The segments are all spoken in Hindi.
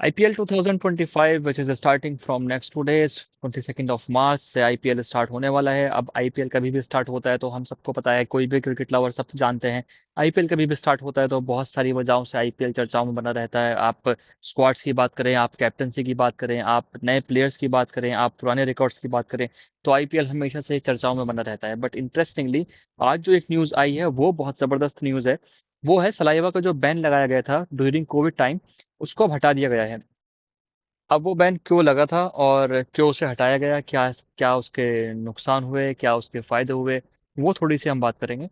IPL 2025 which is starting from next 2 days 22 से आईपीएल स्टार्ट होने वाला है। अब आईपीएल कभी भी स्टार्ट होता है तो हम सबको पता है, कोई भी क्रिकेट लवर सब जानते हैं। आईपीएल कभी भी स्टार्ट होता है तो बहुत सारी वजहों से आईपीएल चर्चाओं में बना रहता है। आप स्क्वाड्स की बात करें, आप कैप्टनसी की बात करें, आप नए प्लेयर्स की बात करें, आप पुराने रिकॉर्ड्स की बात करें, तो आईपीएल हमेशा से चर्चाओं में बना रहता है। बट इंटरेस्टिंगली आज जो एक न्यूज आई है वो बहुत जबरदस्त न्यूज है। वो है सलाइवा का जो बैन लगाया गया था ड्यूरिंग कोविड टाइम, उसको अब हटा दिया गया है। अब वो बैन क्यों लगा था और क्यों उसे हटाया गया, क्या क्या उसके नुकसान हुए, क्या उसके फायदे हुए, वो थोड़ी सी हम बात करेंगे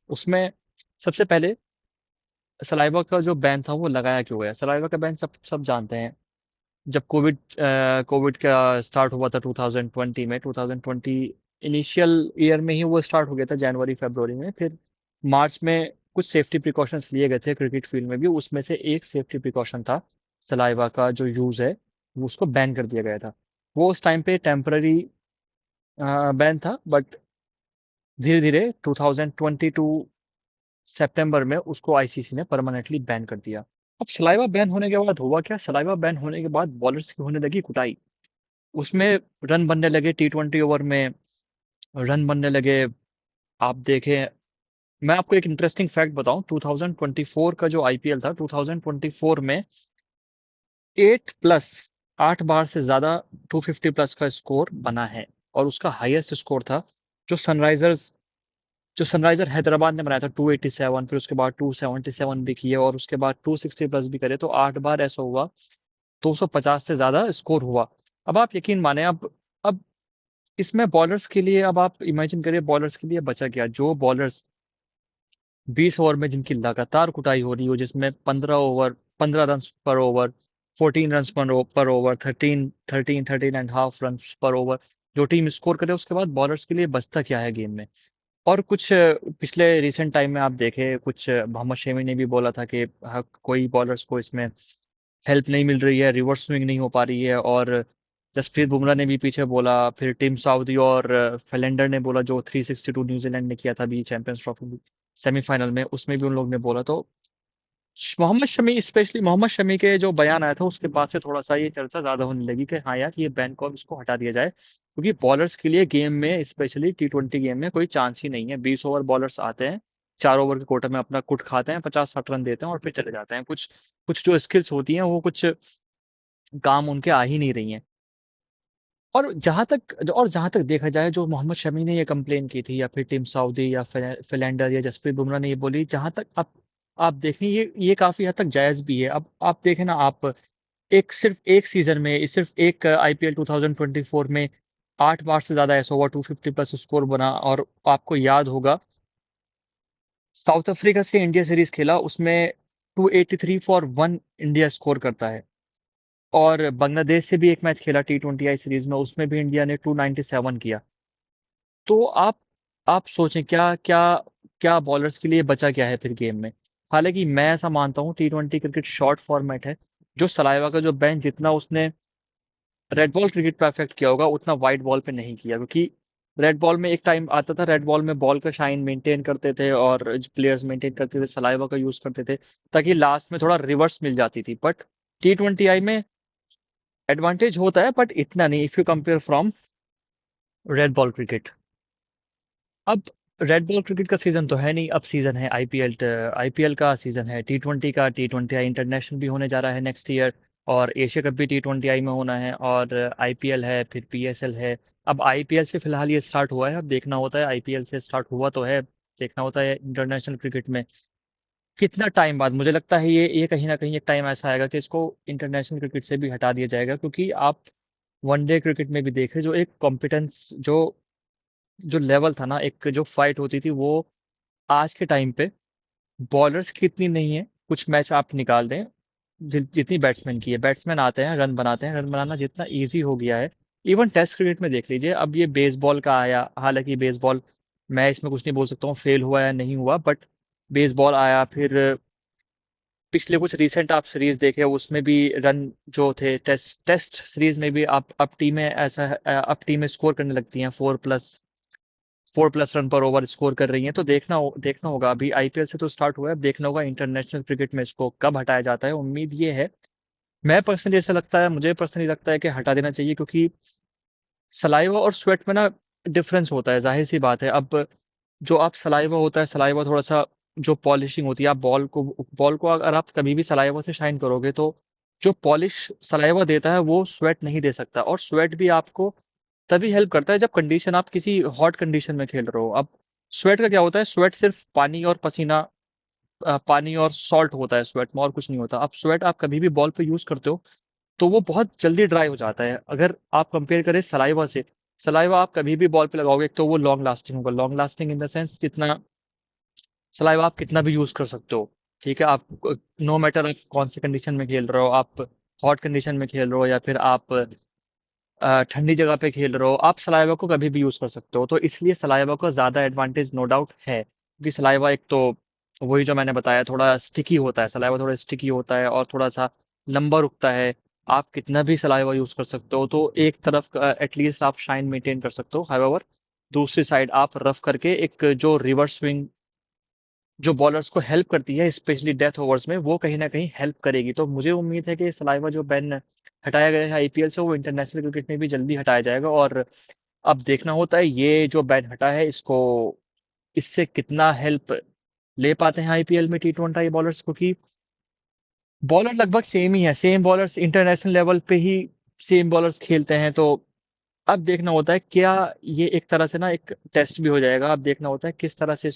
उसमें। सबसे पहले सलाइवा का जो बैन था वो लगाया क्यों गया। सलाइवा का बैन सब सब जानते हैं। जब कोविड का स्टार्ट हुआ था 2020 में, 2020 इनिशियल ईयर में ही वो स्टार्ट हो गया था, जनवरी फरवरी में। फिर मार्च में कुछ सेफ्टी प्रिकॉशंस लिए गए थे क्रिकेट फील्ड में भी, उसमें से एक सेफ्टी प्रिकॉशन था सलाइवा का जो यूज है, वो उसको बैन कर दिया गया था। वो उस टाइम पे टेम्पररी बैन था, बट धीरे धीरे 2022 सितंबर में उसको आईसीसी ने परमानेंटली बैन कर दिया। अब सलाइवा बैन होने के बाद हुआ क्या, सलाइवा बैन होने के बाद बॉलर्स की होने लगी कुटाई। उसमें रन बनने लगे, टी20 ओवर में रन बनने लगे। आप देखें, मैं आपको एक इंटरेस्टिंग फैक्ट बताऊं, 2024 का जो आईपीएल था, 2024 में 8 बार से ज्यादा 250+ का स्कोर बना है। और उसका हाईएस्ट स्कोर था जो सनराइजर्स जो सनराइजर हैदराबाद ने बनाया था, 287। फिर उसके बाद 277 भी किए और उसके बाद 260+ भी करे, तो 8 बार ऐसा हुआ 250 से ज्यादा स्कोर हुआ। अब आप यकीन माने, अब इसमें बॉलर्स के लिए, अब आप इमेजिन करिए बॉलर्स के लिए बचा क्या। जो बॉलर्स 20 ओवर में जिनकी लगातार कुटाई हो रही हो, जिसमें 15 रन पर ओवर, 14 रन पर ओवर, 13 13 13.5 रन पर ओवर जो टीम स्कोर करे, उसके बाद बॉलर्स के लिए बचता क्या है गेम में। और कुछ पिछले रिसेंट टाइम में आप देखे, कुछ मोहम्मद शमी ने भी बोला था कि हाँ, कोई बॉलर्स को इसमें हेल्प नहीं मिल रही है, रिवर्स स्विंग नहीं हो पा रही है। और जसप्रीत बुमराह ने भी पीछे बोला, फिर टीम साउदी और फेलेंडर ने बोला, जो 362 न्यूजीलैंड ने किया था अभी चैंपियंस ट्रॉफी सेमीफाइनल में, उसमें भी उन लोग ने बोला। तो मोहम्मद शमी, स्पेशली मोहम्मद शमी के जो बयान आया था उसके बाद से थोड़ा सा ये चर्चा ज्यादा होने लगी कि हाँ यार, ये बैन कॉल इसको हटा दिया जाए, क्योंकि बॉलर्स के लिए गेम में, स्पेशली टी20 गेम में कोई चांस ही नहीं है। 20 ओवर बॉलर्स आते हैं, 4 ओवर के कोटे में अपना कुट खाते हैं, 50-60 रन देते हैं और फिर चले जाते हैं। कुछ कुछ जो स्किल्स होती हैं वो कुछ काम उनके आ ही नहीं रही हैं। और जहां तक देखा जाए, जो मोहम्मद शमी ने ये कंप्लेन की थी, या फिर टीम सऊदी या फिलेंडर या जसप्रीत बुमराह ने ये बोली, जहां तक आप देखें, ये काफी हद तक जायज भी है। अब आप देखें ना, आप सिर्फ एक सीजन में, सिर्फ एक आईपीएल 2024 में 8 बार से ज्यादा ऐसा हुआ 250+ स्कोर बना। और आपको याद होगा, साउथ अफ्रीका से इंडिया सीरीज खेला, उसमें 283 फॉर 1 इंडिया स्कोर करता है। और बांग्लादेश से भी एक मैच खेला टी20 सीरीज में, उसमें भी इंडिया ने 297 किया। तो आप सोचें, क्या क्या क्या बॉलर्स के लिए बचा क्या है फिर गेम में। हालांकि मैं ऐसा मानता हूँ, टी20 क्रिकेट शॉर्ट फॉर्मेट है। जो सलाइवा का जो बैन, जितना उसने रेड बॉल क्रिकेट पे अफेक्ट किया होगा, उतना वाइट बॉल पे नहीं किया। क्योंकि रेड बॉल में एक टाइम आता था, रेड बॉल में बॉल का शाइन मेंटेन करते थे और प्लेयर्स मेंटेन करते थे, सलाइवा का यूज करते थे, ताकि लास्ट में थोड़ा रिवर्स मिल जाती थी। बट टी20 आई में एडवांटेज होता है, बट इतना नहीं if you compare from red ball cricket. अब रेड बॉल क्रिकेट का सीजन तो है नहीं, अब सीजन है आईपीएल। आईपीएल का सीजन है टी20 का। टी20 आई इंटरनेशनल भी होने जा रहा है नेक्स्ट ईयर, और एशिया कप भी टी20 आई में होना है, और आईपीएल है, फिर पीएसएल है। अब आईपीएल से फिलहाल ये स्टार्ट हुआ है, अब देखना होता है, आईपीएल से स्टार्ट हुआ तो है, देखना होता है इंटरनेशनल क्रिकेट में कितना टाइम बाद। मुझे लगता है ये कहीं ना कहीं एक टाइम ऐसा आएगा कि इसको इंटरनेशनल क्रिकेट से भी हटा दिया जाएगा। क्योंकि आप वनडे क्रिकेट में भी देखें, जो एक कॉम्पिटेंस, जो जो लेवल था ना, एक जो फाइट होती थी, वो आज के टाइम पे बॉलर्स की इतनी नहीं है। कुछ मैच आप निकाल दें, जितनी बैट्समैन की है, बैट्समैन आते हैं, रन बनाते हैं, रन बनाना जितना इजी हो गया है। इवन टेस्ट क्रिकेट में देख लीजिए, अब ये बेसबॉल का आया। हालांकि बेसबॉल, मैं इसमें कुछ नहीं बोल सकता हूँ फेल हुआ या नहीं हुआ, बट बेसबॉल आया। फिर पिछले कुछ रिसेंट आप सीरीज देखे, उसमें भी रन जो थे, टेस्ट सीरीज में भी आप अब टीमें ऐसा, अब टीमें स्कोर करने लगती हैं, 4+ रन पर ओवर स्कोर कर रही हैं। तो देखना होगा। अभी आईपीएल से तो स्टार्ट हुआ है, अब देखना होगा इंटरनेशनल क्रिकेट में इसको कब हटाया जाता है। उम्मीद ये है मैं पर्सनली ऐसा लगता है मुझे पर्सनली लगता है कि हटा देना चाहिए, क्योंकि सलाइवा और स्वेट में ना डिफरेंस होता है, ज़ाहिर सी बात है। अब जो आप सलाइवा होता है, सलाइवा थोड़ा सा जो पॉलिशिंग होती है, आप बॉल को अगर आप कभी भी सलाइवा से शाइन करोगे तो जो पॉलिश सलाइवा देता है वो स्वेट नहीं दे सकता। और स्वेट भी आपको तभी हेल्प करता है जब कंडीशन आप किसी हॉट कंडीशन में खेल रहे हो। अब स्वेट का क्या होता है, स्वेट सिर्फ पानी और पसीना, पानी और सॉल्ट होता है स्वेट में, और कुछ नहीं होता। अब स्वेट आप कभी भी बॉल पे यूज करते हो तो वो बहुत जल्दी ड्राई हो जाता है। अगर आप कंपेयर करें सलाइवा से, सलाइवा आप कभी भी बॉल पे लगाओगे तो वो लॉन्ग लास्टिंग होगा। Long lasting in the sense जितना सलाइवा आप कितना भी यूज कर सकते हो, ठीक है। आप नो मैटर आप कौन सी कंडीशन में खेल रहे हो, आप हॉट कंडीशन में खेल रहे हो या फिर आप ठंडी जगह पे खेल रहे हो, आप सलाइवा को कभी भी यूज कर सकते हो। तो इसलिए सलाइवा को ज्यादा एडवांटेज नो डाउट है, क्योंकि सलाइवा एक तो वही जो मैंने बताया थोड़ा स्टिकी होता है, सलाइवा थोड़ा स्टिकी होता है और थोड़ा सा लंबा रुकता है। आप कितना भी सलाइवा यूज कर सकते हो तो एक तरफ एटलीस्ट आप शाइन मेंटेन कर सकते हो। हाउएवर दूसरी साइड आप रफ करके एक जो रिवर्स स्विंग जो बॉलर्स को हेल्प करती है, स्पेशली डेथ ओवर्स में, वो कहीं ना कहीं हेल्प करेगी। तो मुझे उम्मीद है कि सलाइवा जो बैन हटाया गया है आईपीएल से, वो इंटरनेशनल क्रिकेट में भी जल्दी हटाया जाएगा। और अब देखना होता है ये जो बैन हटा है इसको, इससे कितना हेल्प ले पाते हैं आईपीएल में टी20 बॉलर्स, क्योंकि बॉलर लगभग सेम ही है, सेम बॉलर्स इंटरनेशनल लेवल पे ही सेम बॉलर्स खेलते हैं। तो अब देखना होता है क्या ये एक तरह से ना एक टेस्ट भी हो जाएगा। अब देखना होता है किस तरह से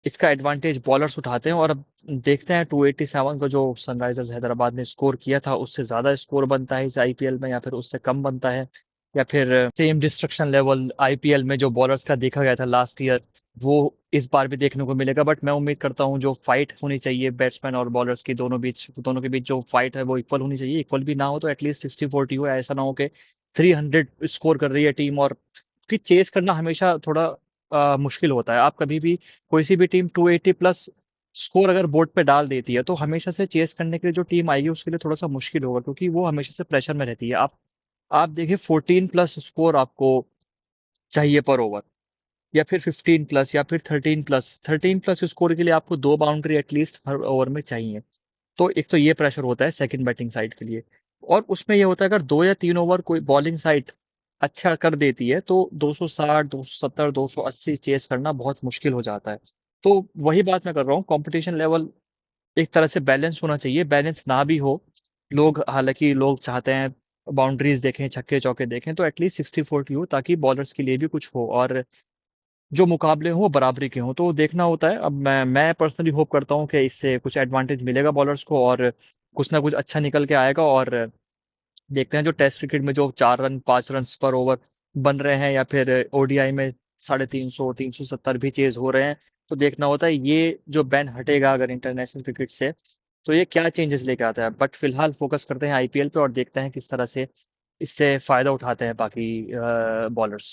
इसका एडवांटेज बॉलर्स उठाते हैं। और अब देखते हैं 287 का जो सनराइजर्स हैदराबाद ने स्कोर किया था उससे ज्यादा स्कोर बनता है इस आईपीएल में, या फिर उससे कम बनता है, या फिर सेम डिस्ट्रक्शन लेवल आईपीएल में जो बॉलर्स का देखा गया था लास्ट ईयर वो इस बार भी देखने को मिलेगा। बट मैं उम्मीद करता हूँ जो फाइट होनी चाहिए बैट्समैन और बॉलर्स की दोनों के बीच जो फाइट है वो इक्वल होनी चाहिए। इक्वल भी ना हो तो एटलीस्ट 60-40 हो, ऐसा ना हो कि 300 स्कोर कर रही है टीम और फिर चेस करना हमेशा थोड़ा मुश्किल होता है। आप कभी भी कोई सी भी टीम 280 प्लस स्कोर अगर बोर्ड पे डाल देती है तो हमेशा से चेस करने के लिए जो टीम आएगी उसके लिए थोड़ा सा मुश्किल होगा, क्योंकि वो हमेशा से प्रेशर में रहती है। आप देखिए 14 प्लस स्कोर आपको चाहिए पर ओवर, या फिर 15 प्लस या फिर 13 प्लस स्कोर के लिए आपको दो बाउंड्री एटलीस्ट हर ओवर में चाहिए। तो एक तो ये प्रेशर होता है सेकंड बैटिंग साइड के लिए। और उसमें ये होता है अगर 2 या 3 ओवर कोई बॉलिंग साइड अच्छा कर देती है तो 260, 270, 280 चेस करना बहुत मुश्किल हो जाता है। तो वही बात मैं कर रहा हूँ, कंपटीशन लेवल एक तरह से बैलेंस होना चाहिए। बैलेंस ना भी हो, लोग हालांकि लोग चाहते हैं बाउंड्रीज देखें, छक्के चौके देखें, तो एटलीस्ट 60-40 हो ताकि बॉलर्स के लिए भी कुछ हो और जो मुकाबले हों वो बराबरी के हों। तो देखना होता है। अब मैं पर्सनली होप करता हूँ कि इससे कुछ एडवांटेज मिलेगा बॉलर्स को और कुछ ना कुछ अच्छा निकल के आएगा। और देखते हैं जो टेस्ट क्रिकेट में जो 4 रन 5 रन पर ओवर बन रहे हैं, या फिर ओडीआई में 350 370 भी चेज हो रहे हैं, तो देखना होता है ये जो बैन हटेगा अगर इंटरनेशनल क्रिकेट से तो ये क्या चेंजेस लेके आता है। बट फिलहाल फोकस करते हैं आईपीएल पे और देखते हैं किस तरह से इससे फायदा उठाते हैं बाकी बॉलर्स।